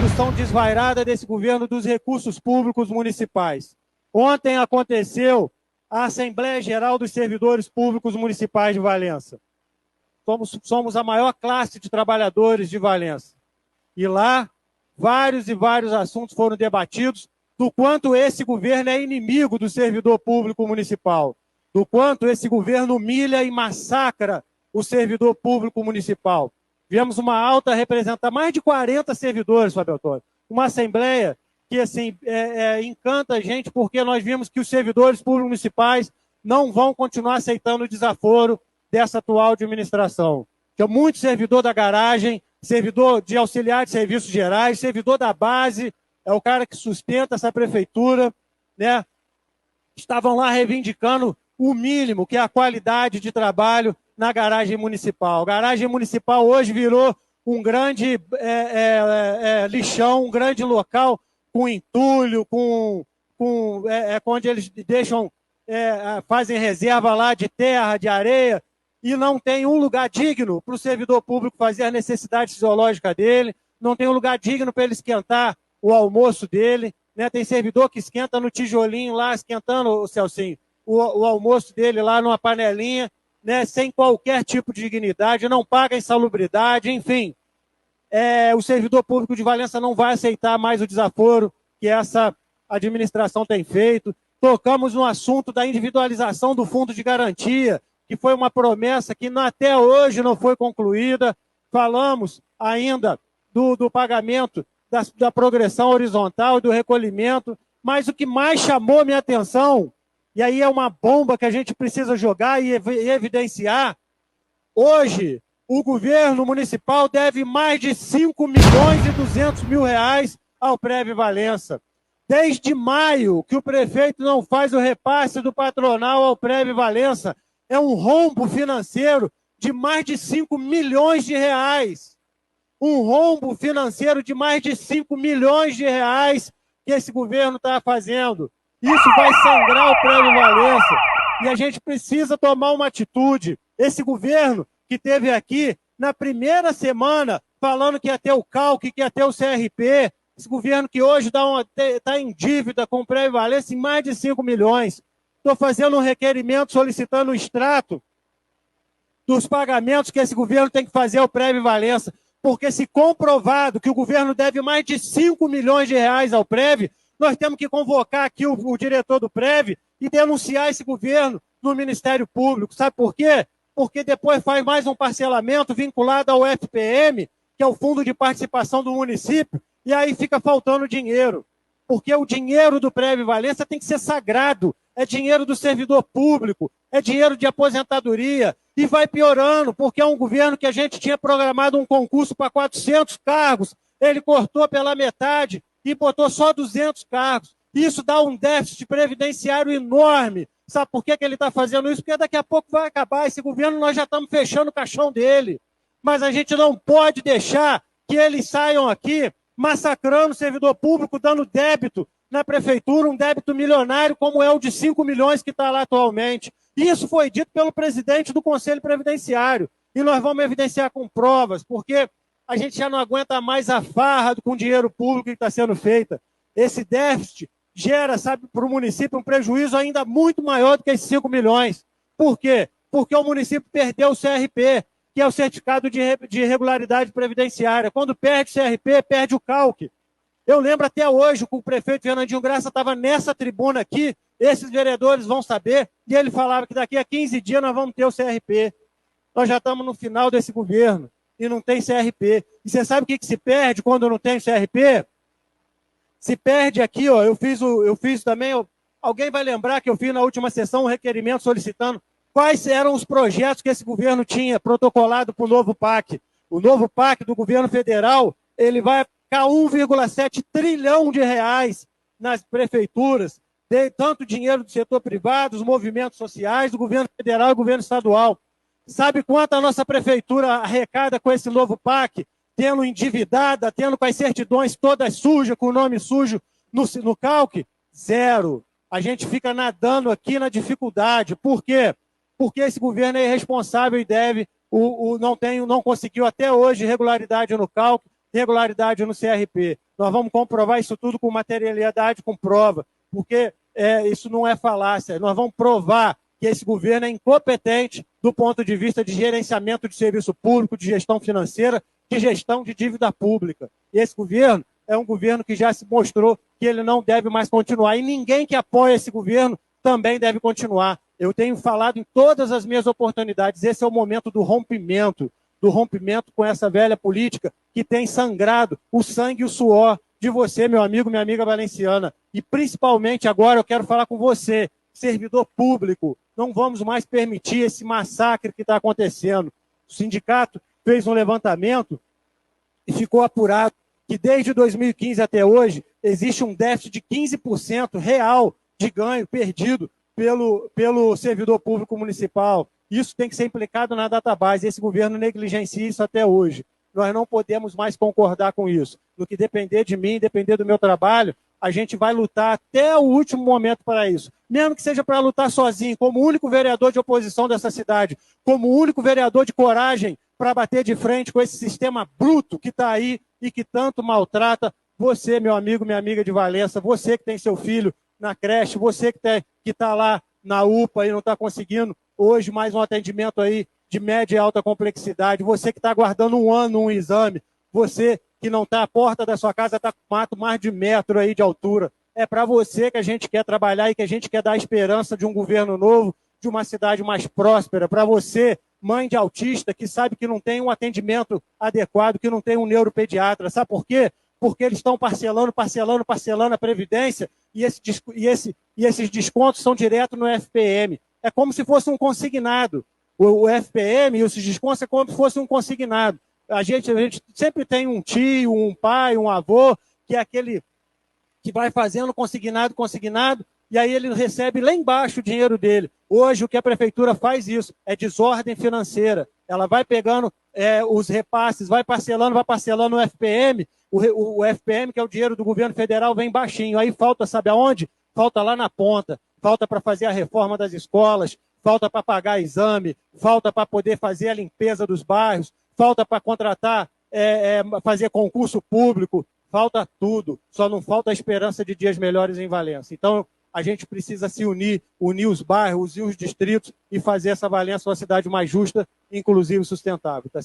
condução desvairada desse governo dos recursos públicos municipais. Ontem aconteceu a Assembleia Geral dos Servidores Públicos Municipais de Valença. Somos a maior classe de trabalhadores de Valença. E lá, vários e vários assuntos foram debatidos do quanto esse governo é inimigo do servidor público municipal, do quanto esse governo humilha e massacra o servidor público municipal. Tivemos uma alta representação, mais de 40 servidores, Fábio Antônio. Uma assembleia que assim, encanta a gente, porque nós vimos que os servidores públicos municipais não vão continuar aceitando o desaforo dessa atual administração. Tem muito servidor da garagem, servidor de auxiliar de serviços gerais, servidor da base, é o cara que sustenta essa prefeitura, né? Estavam lá reivindicando o mínimo, que é a qualidade de trabalho na garagem municipal. A garagem municipal hoje virou um grande lixão, um grande local com entulho, onde eles deixam, fazem reserva lá de terra, de areia, e não tem um lugar digno para o servidor público fazer a necessidade fisiológica dele, não tem um lugar digno para ele esquentar o almoço dele, né? Tem servidor que esquenta no tijolinho lá, esquentando, o Celcinho, o almoço dele lá numa panelinha, né? Sem qualquer tipo de dignidade, não paga insalubridade, enfim. O servidor público de Valença não vai aceitar mais o desaforo que essa administração tem feito. Tocamos no assunto da individualização do fundo de garantia, que foi uma promessa que até hoje não foi concluída. Falamos ainda do pagamento da progressão horizontal e do recolhimento, mas o que mais chamou minha atenção, e aí é uma bomba que a gente precisa jogar e evidenciar, hoje o governo municipal deve mais de 5.200.000 reais ao Prev Valença. Desde maio que o prefeito não faz o repasse do patronal ao Prev Valença, é um rombo financeiro de mais de 5 milhões de reais. Um rombo financeiro de mais de 5 milhões de reais que esse governo está fazendo. Isso vai sangrar o Prev Valença. E a gente precisa tomar uma atitude. Esse governo que teve aqui na primeira semana falando que ia ter o CALC, que ia ter o CRP, esse governo que hoje está em dívida com o Prev Valença em mais de 5 milhões. Estou fazendo um requerimento solicitando o extrato dos pagamentos que esse governo tem que fazer ao Prev Valença, porque se comprovado que o governo deve mais de 5 milhões de reais ao Prev, nós temos que convocar aqui o diretor do Prev e denunciar esse governo no Ministério Público. Sabe por quê? Porque depois faz mais um parcelamento vinculado ao FPM, que é o Fundo de Participação do Município, e aí fica faltando dinheiro. Porque o dinheiro do Prev Valença tem que ser sagrado, é dinheiro do servidor público, é dinheiro de aposentadoria, e vai piorando, porque é um governo que a gente tinha programado um concurso para 400 cargos, ele cortou pela metade e botou só 200 cargos. Isso dá um déficit previdenciário enorme. Sabe por que ele está fazendo isso? Porque daqui a pouco vai acabar esse governo, nós já estamos fechando o caixão dele. Mas a gente não pode deixar que eles saiam aqui massacrando o servidor público, dando débito na prefeitura, um débito milionário como é o de 5 milhões que está lá atualmente. Isso foi dito pelo presidente do Conselho Previdenciário. E nós vamos evidenciar com provas, porque a gente já não aguenta mais a farra com o dinheiro público que está sendo feita. Esse déficit gera, sabe, para o município um prejuízo ainda muito maior do que esses 5 milhões. Por quê? Porque o município perdeu o CRP, que é o Certificado de Regularidade Previdenciária. Quando perde o CRP, perde o CALC. Eu lembro até hoje que o prefeito Fernandinho Graça estava nessa tribuna aqui, esses vereadores vão saber, e ele falava que daqui a 15 dias nós vamos ter o CRP. Nós já estamos no final desse governo e não tem CRP. E você sabe o que se perde quando não tem CRP? Se perde aqui, ó, eu fiz também, alguém vai lembrar que eu fiz na última sessão um requerimento solicitando quais eram os projetos que esse governo tinha protocolado para o novo PAC. O novo PAC do governo federal, ele vai ficar 1,7 trilhão de reais nas prefeituras, tanto dinheiro do setor privado, os movimentos sociais, do governo federal e do governo estadual. Sabe quanto a nossa prefeitura arrecada com esse novo PAC? Tendo endividada, tendo com as certidões todas sujas, com o nome sujo no CALC? Zero. A gente fica nadando aqui na dificuldade. Por quê? Porque esse governo é irresponsável e deve, não conseguiu até hoje regularidade no CALC, regularidade no CRP. Nós vamos comprovar isso tudo com materialidade, com prova, porque isso não é falácia. Nós vamos provar que esse governo é incompetente do ponto de vista de gerenciamento de serviço público, de gestão financeira, de gestão de dívida pública. E esse governo é um governo que já se mostrou que ele não deve mais continuar. E ninguém que apoia esse governo também deve continuar. Eu tenho falado em todas as minhas oportunidades, esse é o momento do rompimento com essa velha política que tem sangrado o sangue e o suor de você, meu amigo, minha amiga valenciana. E principalmente agora eu quero falar com você, servidor público. Não vamos mais permitir esse massacre que está acontecendo. O sindicato fez um levantamento e ficou apurado que desde 2015 até hoje existe um déficit de 15% real de ganho perdido pelo servidor público municipal. Isso tem que ser implicado na database. Esse governo negligencia isso até hoje. Nós não podemos mais concordar com isso. No que depender de mim, depender do meu trabalho, a gente vai lutar até o último momento para isso. Mesmo que seja para lutar sozinho, como único vereador de oposição dessa cidade, como único vereador de coragem para bater de frente com esse sistema bruto que está aí e que tanto maltrata você, meu amigo, minha amiga de Valença, você que tem seu filho na creche, você que está lá na UPA e não está conseguindo hoje mais um atendimento aí de média e alta complexidade, você que está aguardando um ano um exame, você que não está à porta da sua casa, está com mato mais de metro aí de altura. É para você que a gente quer trabalhar e que a gente quer dar a esperança de um governo novo, de uma cidade mais próspera. Para você, mãe de autista, que sabe que não tem um atendimento adequado, que não tem um neuropediatra. Sabe por quê? Porque eles estão parcelando a Previdência e esses descontos são direto no FPM. É como se fosse um consignado. O FPM e esses descontos é como se fosse um consignado. A gente sempre tem um tio, um pai, um avô, que é aquele que vai fazendo consignado, e aí ele recebe lá embaixo o dinheiro dele. Hoje o que a prefeitura faz isso, é desordem financeira. Ela vai pegando os repasses, vai parcelando o FPM, o FPM, que é o dinheiro do governo federal, vem baixinho. Aí falta, sabe aonde? Falta lá na ponta. Falta para fazer a reforma das escolas, falta para pagar exame, falta para poder fazer a limpeza dos bairros, falta para contratar, fazer concurso público, falta tudo. Só não falta a esperança de dias melhores em Valença. Então, a gente precisa se unir os bairros, unir os distritos e fazer essa Valença uma cidade mais justa, inclusive sustentável. Tá?